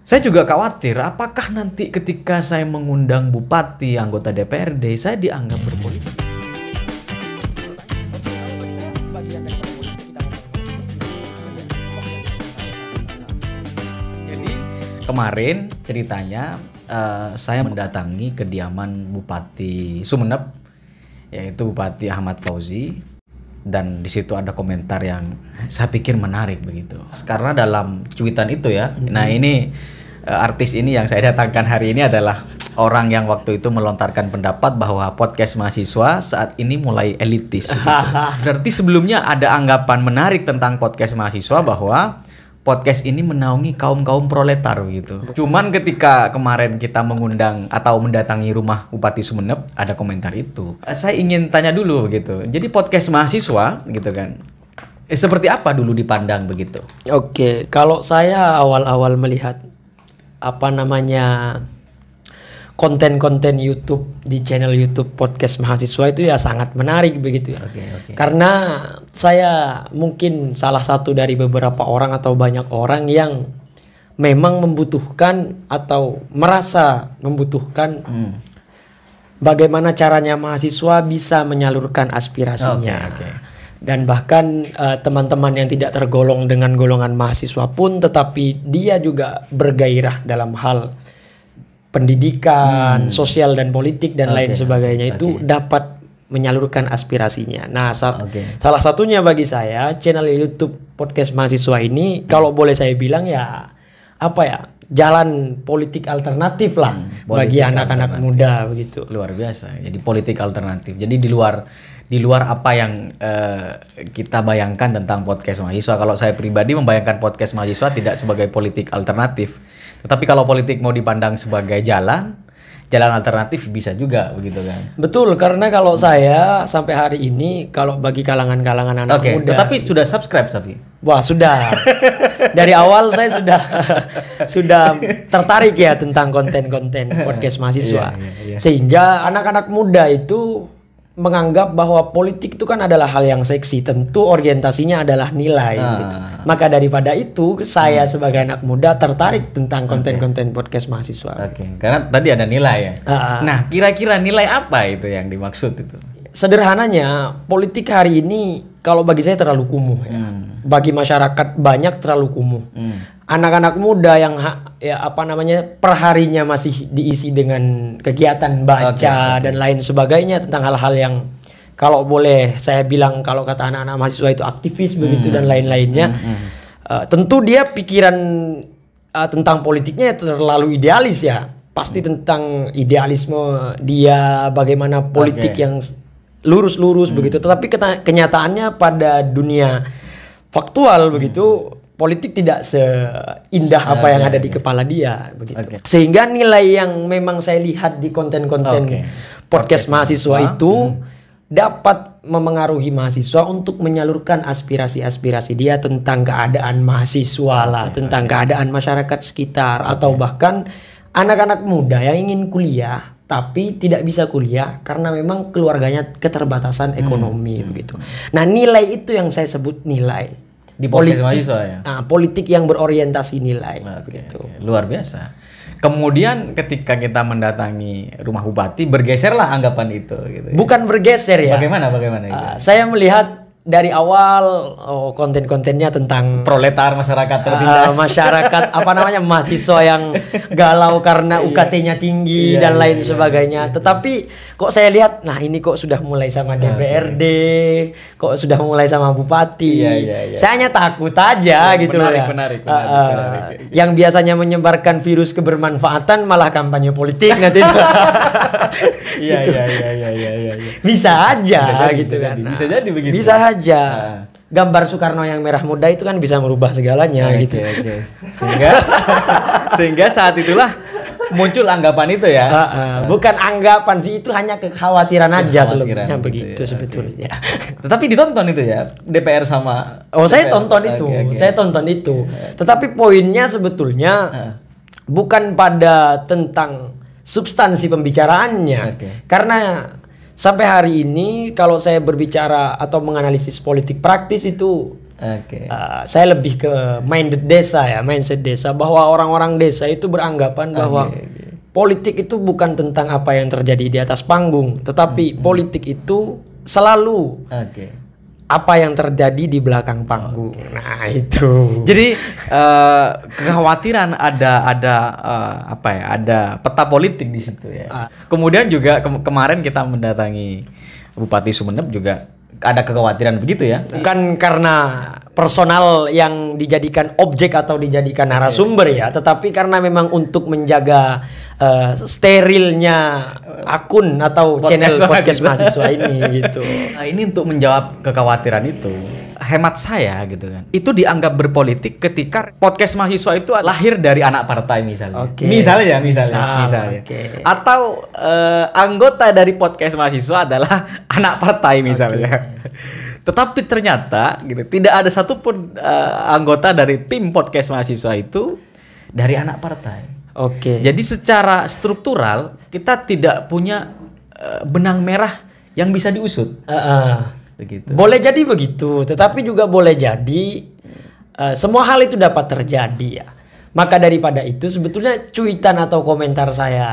Saya juga khawatir apakah nanti ketika saya mengundang bupati, anggota DPRD, saya dianggap berpolitik. Jadi kemarin ceritanya saya mendatangi kediaman Bupati Sumeneb, yaitu Bupati Ahmad Fauzi, dan di situ ada komentar yang saya pikir menarik begitu. Karena dalam cuitan itu ya, nah ini artis ini yang saya datangkan hari ini adalah orang yang waktu itu melontarkan pendapat bahwa podcast mahasiswa saat ini mulai elitis. Begitu. Berarti sebelumnya ada anggapan menarik tentang podcast mahasiswa bahwa podcast ini menaungi kaum-kaum proletar begitu. Cuman ketika kemarin kita mengundang atau mendatangi rumah Bupati Sumeneb, ada komentar itu. Saya ingin tanya dulu gitu. Jadi podcast mahasiswa gitu kan, seperti apa dulu dipandang begitu? Oke, kalau saya awal-awal melihat konten-konten YouTube di channel YouTube podcast mahasiswa itu ya sangat menarik begitu ya. Karena saya mungkin salah satu dari beberapa orang atau banyak orang yang memang membutuhkan atau merasa membutuhkan bagaimana caranya mahasiswa bisa menyalurkan aspirasinya. Dan bahkan teman-teman yang tidak tergolong dengan golongan mahasiswa pun tetapi dia juga bergairah dalam hal pendidikan, sosial dan politik dan lain sebagainya itu dapat menyalurkan aspirasinya. Nah, salah satunya bagi saya channel YouTube podcast mahasiswa ini kalau boleh saya bilang ya jalan politik alternatif lah bagi anak-anak muda begitu. Luar biasa. Jadi politik alternatif. Jadi di luar apa yang kita bayangkan tentang podcast mahasiswa. Kalau saya pribadi membayangkan podcast mahasiswa tidak sebagai politik alternatif. Tetapi kalau politik mau dipandang sebagai jalan alternatif bisa juga begitu kan. Betul, karena kalau saya sampai hari ini kalau bagi kalangan-kalangan anak muda. Tetapi sudah subscribe Safi? Wah, sudah. Dari awal saya sudah tertarik ya tentang konten-konten podcast mahasiswa. Sehingga anak-anak muda itu menganggap bahwa politik itu kan adalah hal yang seksi, tentu orientasinya adalah nilai gitu. Maka daripada itu saya sebagai anak muda tertarik tentang konten-konten podcast mahasiswa. Karena tadi ada nilai ya. Nah, kira-kira nilai apa itu yang dimaksud itu? Sederhananya, politik hari ini kalau bagi saya terlalu kumuh ya. Bagi masyarakat banyak terlalu kumuh. Anak-anak muda yang perharinya masih diisi dengan kegiatan baca dan lain sebagainya tentang hal-hal yang kalau boleh saya bilang kalau kata anak-anak mahasiswa itu aktivis begitu dan lain-lainnya. Tentu dia pikiran tentang politiknya terlalu idealis ya. Pasti tentang idealisme dia bagaimana politik yang lurus-lurus begitu. Tetapi kenyataannya pada dunia faktual begitu, politik tidak seindah apa yang ada di kepala dia begitu. Sehingga nilai yang memang saya lihat di konten-konten podcast mahasiswa itu dapat memengaruhi mahasiswa untuk menyalurkan aspirasi-aspirasi dia tentang keadaan mahasiswa lah, tentang keadaan masyarakat sekitar atau bahkan anak-anak muda yang ingin kuliah tapi tidak bisa kuliah karena memang keluarganya keterbatasan ekonomi begitu. Nah, nilai itu yang saya sebut nilai di podcast mahasiswa ya. Politik yang berorientasi nilai begitu. Luar biasa. Kemudian ketika kita mendatangi rumah bupati bergeserlah anggapan itu gitu. Bukan bergeser ya. Bagaimana itu? Saya melihat dari awal konten-kontennya tentang proletar, masyarakat tertindas, masyarakat mahasiswa yang galau karena UKT-nya tinggi dan lain sebagainya. Tetapi kok saya lihat, nah ini kok sudah mulai sama DPRD, kok sudah mulai sama bupati. Saya hanya takut aja gitu loh ya. Menarik. Yang biasanya menyebarkan virus kebermanfaatan malah kampanye politik nanti. Iya. Bisa aja gitu kan. Bisa jadi begitu. Bisa aja. Gambar Soekarno yang merah muda itu kan bisa merubah segalanya gitu. Sehingga saat itulah muncul anggapan itu ya. Bukan anggapan sih, itu hanya kekhawatiran aja sebelumnya begitu sebetulnya. Tetapi ditonton itu ya DPR sama. Saya tonton itu. Tetapi poinnya sebetulnya bukan pada tentang substansi pembicaraannya. Karena sampai hari ini kalau saya berbicara atau menganalisis politik praktis itu Oke. Saya lebih ke mindset desa bahwa orang-orang desa itu beranggapan bahwa politik itu bukan tentang apa yang terjadi di atas panggung, tetapi politik itu selalu apa yang terjadi di belakang panggung. Nah, itu. Jadi kekhawatiran ada peta politik di situ ya. Kemudian juga kemarin kita mendatangi Bupati Sumeneb juga ada kekhawatiran begitu ya. Bukan karena personal yang dijadikan objek atau dijadikan narasumber ya, tetapi karena memang untuk menjaga sterilnya akun atau channel podcast mahasiswa ini gitu. Nah, ini untuk menjawab kekhawatiran itu, hemat saya gitu kan. Itu dianggap berpolitik ketika podcast mahasiswa itu lahir dari anak partai misalnya. Misalnya. Atau anggota dari podcast mahasiswa adalah anak partai misalnya. Tetapi ternyata gitu, tidak ada satupun anggota dari tim podcast mahasiswa itu dari anak partai. Jadi secara struktural kita tidak punya benang merah yang bisa diusut. Begitu. Boleh jadi begitu, tetapi juga boleh jadi semua hal itu dapat terjadi ya. Maka daripada itu sebetulnya cuitan atau komentar saya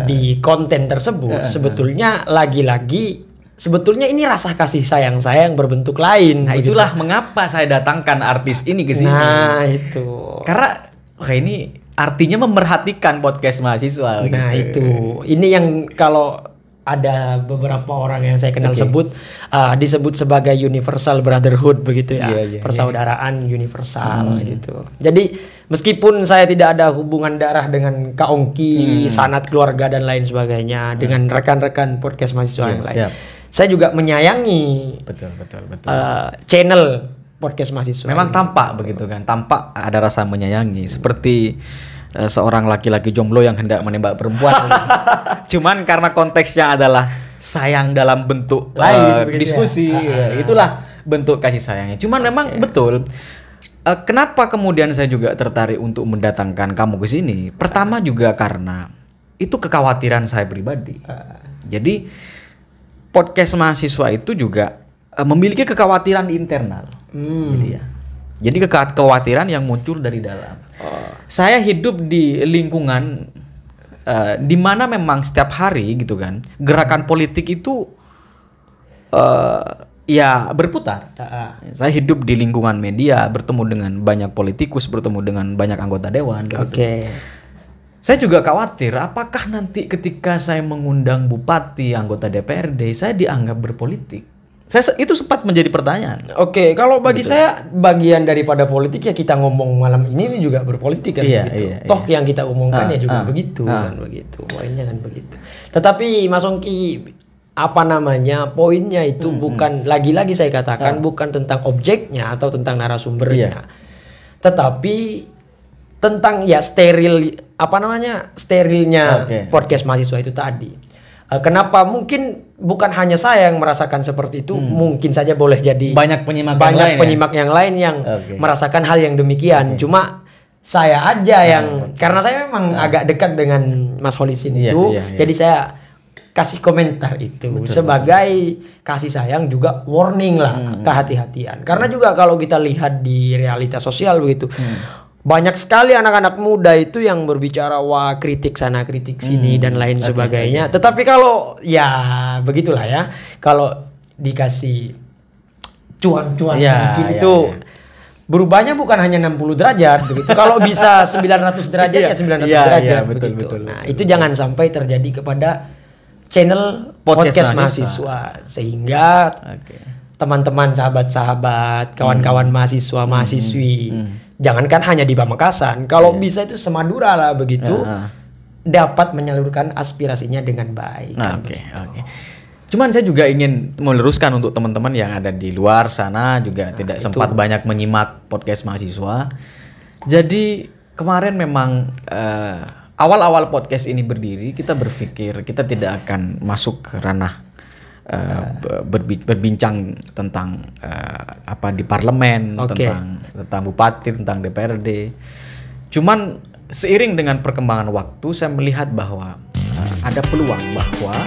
di konten tersebut sebetulnya lagi-lagi sebetulnya ini rasa kasih sayang saya yang berbentuk lain. Nah, itulah mengapa saya datangkan artis ini ke sini. Nah, itu. Karena ini artinya memerhatikan podcast mahasiswa. Nah, itu. Ini yang kalau ada beberapa orang yang saya kenal disebut sebagai universal brotherhood begitu ya. Persaudaraan universal gitu. Jadi meskipun saya tidak ada hubungan darah dengan Kak Ongki, sanad keluarga dan lain sebagainya dengan rekan-rekan podcast mahasiswa yang lain. Saya juga menyayangi channel podcast mahasiswa. Memang tampak begitu kan, tampak ada rasa menyayangi seperti seorang laki-laki jomblo yang hendak menembak perempuan. Cuman karena konteksnya adalah sayang dalam bentuk diskusi, itulah bentuk kasih sayangnya. Cuman memang betul. Kenapa kemudian saya juga tertarik untuk mendatangkan kamu ke sini? Pertama juga karena itu kekhawatiran saya pribadi. Jadi podcast mahasiswa itu juga memiliki kekhawatiran di internal. Jadi kekhawatiran yang muncul dari dalam. Saya hidup di lingkungan di mana memang setiap hari gitu kan, gerakan politik itu ya berputar. Saya hidup di lingkungan media, bertemu dengan banyak politikus, bertemu dengan banyak anggota dewan. Saya juga khawatir apakah nanti ketika saya mengundang bupati, anggota DPRD, saya dianggap berpolitik. Itu sempat menjadi pertanyaan. Kalau bagi saya bagian daripada politik ya kita ngomong malam ini juga berpolitik kan begitu. Toh yang kita omongkan ya juga begitu kan begitu. Poinnya kan begitu. Tetapi Mas Ongki poinnya itu bukan lagi-lagi saya katakan bukan tentang objeknya atau tentang narasumbernya. Tetapi tentang ya sterilnya podcast mahasiswa itu tadi. Kenapa mungkin bukan hanya saya yang merasakan seperti itu, mungkin saja boleh jadi banyak penyimak yang lain yang merasakan hal yang demikian. Cuma saya aja yang karena saya memang agak dekat dengan Mas Holisin itu, jadi saya kasih komentar itu sebagai kasih sayang juga warning lah, kehati-hatian. Karena juga kalau kita lihat di realitas sosial begitu. Banyak sekali anak-anak muda itu yang berbicara kritik sana kritik sini dan lain sebagainya. Tetapi kalau ya begitulah ya, kalau dikasih cuan-cuan sedikit itu berubahnya bukan hanya 60 derajat begitu. Kalau bisa 900 derajat ya 900 derajat begitu. Itu jangan sampai terjadi kepada channel podcast mahasiswa sehingga teman-teman, sahabat-sahabat, kawan-kawan mahasiswa, mahasiswi jangankan hanya di Pamekasan, kalau bisa itu semadura lah begitu, dapat menyalurkan aspirasinya dengan baik. Cuman saya juga ingin meluruskan untuk teman-teman yang ada di luar sana juga tidak sempat banyak menyimak podcast mahasiswa. Jadi kemarin memang awal-awal podcast ini berdiri kita berpikir kita tidak akan masuk ke ranah berbincang tentang di parlemen, tentang bupati, tentang DPRD. Cuman seiring dengan perkembangan waktu saya melihat bahwa ada peluang bahwa